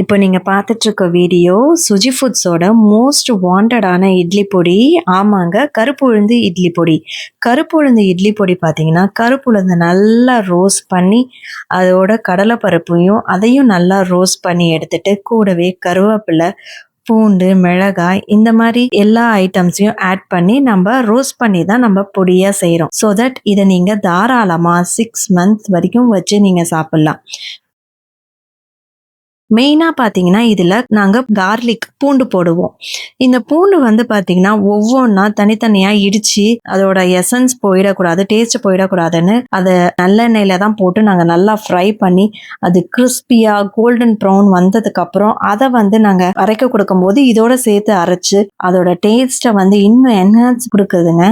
இப்போ நீங்க பார்த்துட்டு இருக்க வீடியோ சுஜி ஃபுட்ஸோட மோஸ்ட் வாண்டடான இட்லி பொடி. ஆமாங்க, கருப்பு உளுந்து இட்லி பொடி. கருப்பு உளுந்து இட்லி பொடி பார்த்தீங்கன்னா, கருப்பு உளுந்து நல்லா ரோஸ்ட் பண்ணி, அதோட கடலை பருப்பையும் அதையும் நல்லா ரோஸ்ட் பண்ணி எடுத்துட்டு, கூடவே கருவேப்பிலை, பூண்டு, மிளகாய் இந்த மாதிரி எல்லா ஐட்டம்ஸையும் ஆட் பண்ணி நம்ம ரோஸ்ட் பண்ணி தான் நம்ம பொடியா செய்கிறோம். ஸோ தட் இதை நீங்கள் தாராளமாக 6 months வரைக்கும் வச்சு நீங்கள் சாப்பிட்லாம். மெயினாக பார்த்தீங்கன்னா இதில் நாங்கள் கார்லிக் பூண்டு போடுவோம். இந்த பூண்டு வந்து பார்த்தீங்கன்னா ஒவ்வொன்றா தனித்தனியாக இடித்து அதோட எசன்ஸ் போயிடக்கூடாது, டேஸ்ட் போயிடக்கூடாதுன்னு அதை நல்லெண்ணெயில் தான் போட்டு நாங்கள் நல்லா ஃப்ரை பண்ணி அது கிறிஸ்பியாக கோல்டன் ப்ரௌன் வந்ததுக்கப்புறம் அதை வந்து நாங்கள் அரைக்க கொடுக்கும்போது இதோட சேர்த்து அரைச்சி அதோட டேஸ்ட்டை வந்து இன்னும் என்ஹான்ஸ் கொடுக்குதுங்க.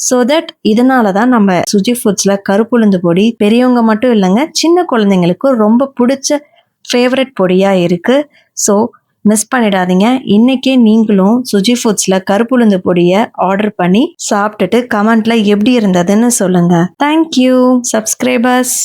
ஸோ தட் இதனால தான் நம்ம சுஜி ஃபுட்ஸில் கருப்புளுந்து பொடி பெரியவங்க மட்டும் இல்லைங்க, சின்ன குழந்தைங்களுக்கு ரொம்ப பிடிச்ச ஃபேவரட் பொடியாக இருக்குது. ஸோ மிஸ் பண்ணிடாதீங்க. இன்றைக்கே நீங்களும் சுஜி ஃபுட்ஸில் கருப்புளுந்து பொடியை ஆர்டர் பண்ணி சாப்பிட்டுட்டு கமெண்ட்டில் எப்படி இருந்ததுன்னு சொல்லுங்கள். Thank you subscribers.